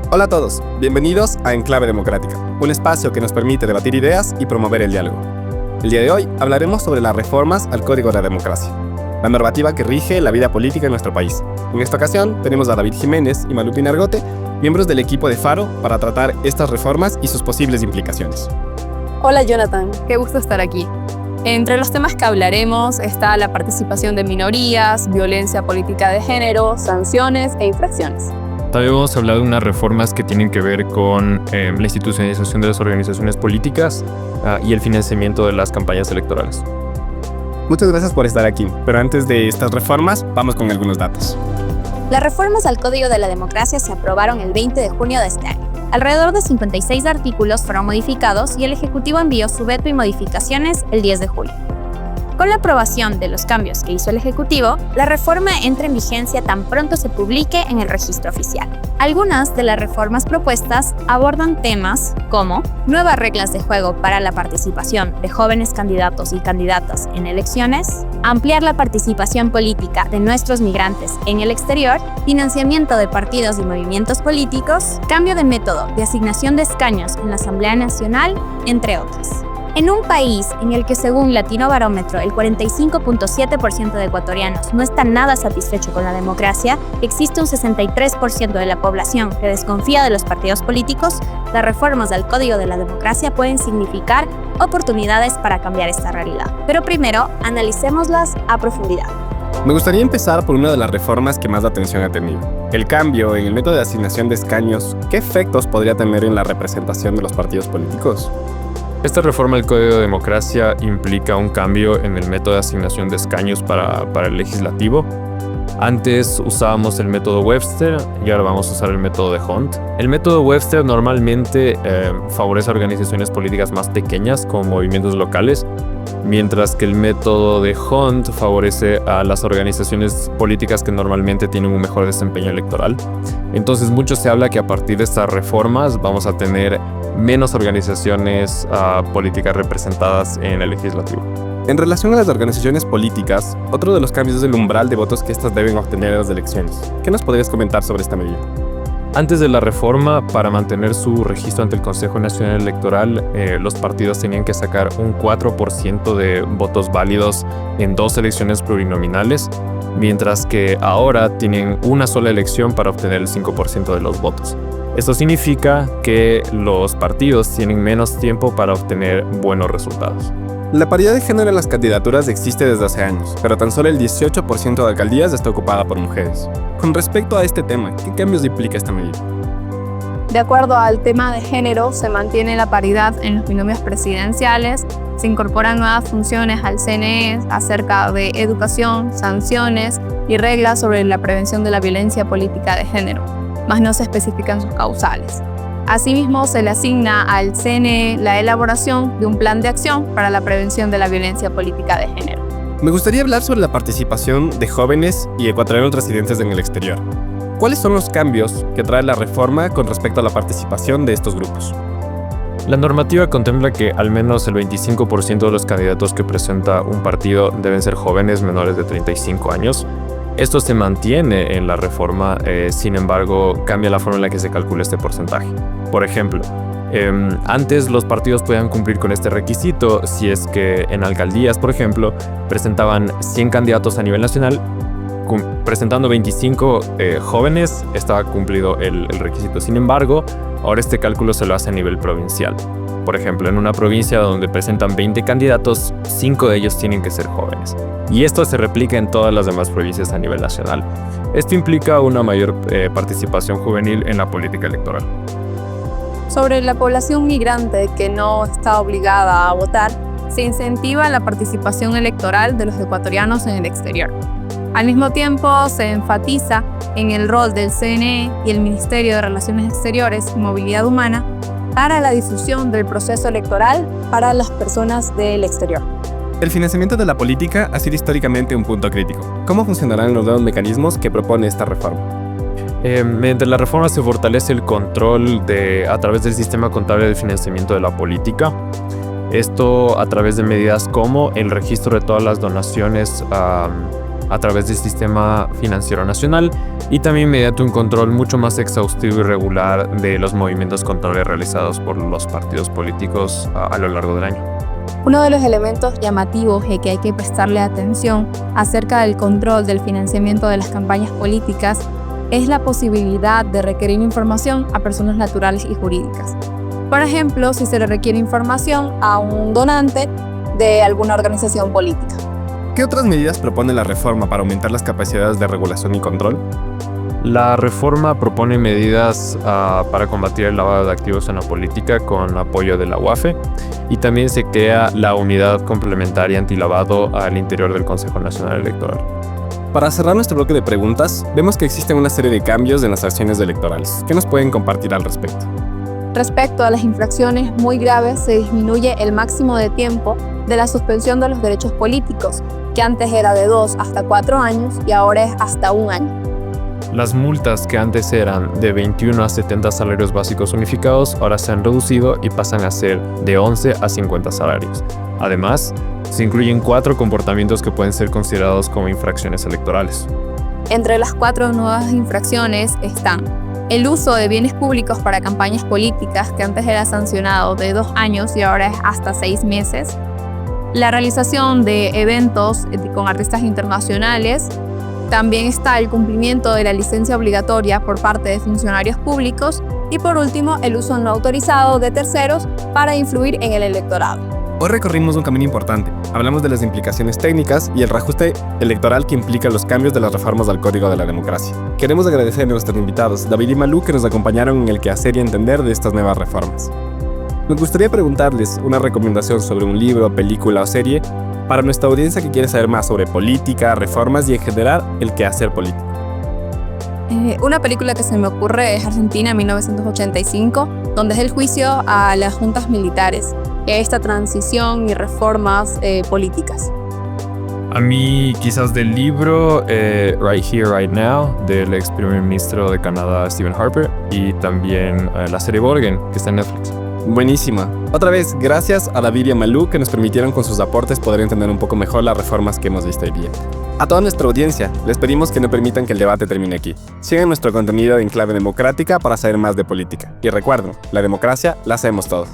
Hola a todos, bienvenidos a Enclave Democrática, un espacio que nos permite debatir ideas y promover el diálogo. El día de hoy hablaremos sobre las reformas al Código de la Democracia, la normativa que rige la vida política en nuestro país. En esta ocasión tenemos a David Jiménez y Malu Pinargote, miembros del equipo de Faro, para tratar estas reformas y sus posibles implicaciones. Hola Jonathan, qué gusto estar aquí. Entre los temas que hablaremos está la participación de minorías, violencia política de género, sanciones e infracciones. También vamos a hablar de unas reformas que tienen que ver con la institucionalización de las organizaciones políticas y el financiamiento de las campañas electorales. Muchas gracias por estar aquí, pero antes de estas reformas, vamos con algunos datos. Las reformas al Código de la Democracia se aprobaron el 20 de junio de este año. Alrededor de 56 artículos fueron modificados y el Ejecutivo envió su veto y modificaciones el 10 de julio. Con la aprobación de los cambios que hizo el Ejecutivo, la reforma entra en vigencia tan pronto se publique en el registro oficial. Algunas de las reformas propuestas abordan temas como nuevas reglas de juego para la participación de jóvenes candidatos y candidatas en elecciones, ampliar la participación política de nuestros migrantes en el exterior, financiamiento de partidos y movimientos políticos, cambio de método de asignación de escaños en la Asamblea Nacional, entre otras. En un país en el que según Latinobarómetro el 45.7% de ecuatorianos no está nada satisfecho con la democracia, existe un 63% de la población que desconfía de los partidos políticos, las reformas al Código de la Democracia pueden significar oportunidades para cambiar esta realidad. Pero primero, analicémoslas a profundidad. Me gustaría empezar por una de las reformas que más atención ha tenido. El cambio en el método de asignación de escaños, ¿qué efectos podría tener en la representación de los partidos políticos? Esta reforma del Código de Democracia implica un cambio en el método de asignación de escaños para el legislativo. Antes usábamos el método Webster y ahora vamos a usar el método de Hunt. El método Webster normalmente favorece a organizaciones políticas más pequeñas como movimientos locales, mientras que el método de Hunt favorece a las organizaciones políticas que normalmente tienen un mejor desempeño electoral. Entonces mucho se habla que a partir de estas reformas vamos a tener menos organizaciones políticas representadas en el legislativo. En relación a las organizaciones políticas, otro de los cambios es el umbral de votos que éstas deben obtener en las elecciones. ¿Qué nos podrías comentar sobre esta medida? Antes de la reforma, para mantener su registro ante el Consejo Nacional Electoral, los partidos tenían que sacar un 4% de votos válidos en 2 elecciones plurinominales, mientras que ahora tienen una sola elección para obtener el 5% de los votos. Esto significa que los partidos tienen menos tiempo para obtener buenos resultados. La paridad de género en las candidaturas existe desde hace años, pero tan solo el 18% de alcaldías está ocupada por mujeres. Con respecto a este tema, ¿qué cambios implica esta medida? De acuerdo al tema de género, se mantiene la paridad en los binomios presidenciales, se incorporan nuevas funciones al CNE acerca de educación, sanciones y reglas sobre la prevención de la violencia política de género, mas no se especifican sus causales. Asimismo, se le asigna al CNE la elaboración de un plan de acción para la prevención de la violencia política de género. Me gustaría hablar sobre la participación de jóvenes y ecuatorianos residentes en el exterior. ¿Cuáles son los cambios que trae la reforma con respecto a la participación de estos grupos? La normativa contempla que al menos el 25% de los candidatos que presenta un partido deben ser jóvenes menores de 35 años. Esto se mantiene en la reforma, sin embargo, cambia la forma en la que se calcula este porcentaje. Por ejemplo, antes los partidos podían cumplir con este requisito si es que en alcaldías, por ejemplo, presentaban 100 candidatos a nivel nacional, presentando 25 jóvenes, estaba cumplido el requisito. Sin embargo, ahora este cálculo se lo hace a nivel provincial. Por ejemplo, en una provincia donde presentan 20 candidatos, 5 de ellos tienen que ser jóvenes. Y esto se replica en todas las demás provincias a nivel nacional. Esto implica una mayor participación juvenil en la política electoral. Sobre la población migrante que no está obligada a votar, se incentiva la participación electoral de los ecuatorianos en el exterior. Al mismo tiempo, se enfatiza en el rol del CNE y el Ministerio de Relaciones Exteriores y Movilidad Humana para la difusión del proceso electoral para las personas del exterior. El financiamiento de la política ha sido históricamente un punto crítico. ¿Cómo funcionarán los nuevos mecanismos que propone esta reforma? Mediante la reforma se fortalece el control a través del sistema contable de financiamiento de la política. Esto a través de medidas como el registro de todas las donaciones a través del sistema financiero nacional y también mediante un control mucho más exhaustivo y regular de los movimientos controles realizados por los partidos políticos a lo largo del año. Uno de los elementos llamativos y que hay que prestarle atención acerca del control del financiamiento de las campañas políticas es la posibilidad de requerir información a personas naturales y jurídicas. Por ejemplo, si se le requiere información a un donante de alguna organización política. ¿Qué otras medidas propone la reforma para aumentar las capacidades de regulación y control? La reforma propone medidas para combatir el lavado de activos en la política con apoyo de la UAFE y también se crea la unidad complementaria antilavado al interior del Consejo Nacional Electoral. Para cerrar nuestro bloque de preguntas, vemos que existen una serie de cambios en las acciones electorales. ¿Qué nos pueden compartir al respecto? Respecto a las infracciones muy graves, se disminuye el máximo de tiempo de la suspensión de los derechos políticos, que antes era de 2 hasta 4 años y ahora es hasta 1 año. Las multas que antes eran de 21 a 70 salarios básicos unificados ahora se han reducido y pasan a ser de 11 a 50 salarios. Además, se incluyen 4 comportamientos que pueden ser considerados como infracciones electorales. Entre las 4 nuevas infracciones están el uso de bienes públicos para campañas políticas, que antes era sancionado de 2 años y ahora es hasta 6 meses, la realización de eventos con artistas internacionales. También está el cumplimiento de la licencia obligatoria por parte de funcionarios públicos y por último el uso no autorizado de terceros para influir en el electorado. Hoy recorrimos un camino importante. Hablamos de las implicaciones técnicas y el reajuste electoral que implica los cambios de las reformas al Código de la Democracia. Queremos agradecer a nuestros invitados, David y Malú, que nos acompañaron en el quehacer y entender de estas nuevas reformas. Nos gustaría preguntarles una recomendación sobre un libro, película o serie para nuestra audiencia que quiere saber más sobre política, reformas y en general el quehacer político. Una película que se me ocurre es Argentina 1985, donde es el juicio a las juntas militares, esta transición y reformas políticas. A mí quizás del libro Right Here, Right Now, del ex primer ministro de Canadá Stephen Harper, y también la serie Borgen, que está en Netflix. Buenísima. Otra vez, gracias a David y a Malú que nos permitieron con sus aportes poder entender un poco mejor las reformas que hemos visto hoy día. A toda nuestra audiencia, les pedimos que no permitan que el debate termine aquí. Sigan nuestro contenido en Clave Democrática para saber más de política. Y recuerden, la democracia la hacemos todos.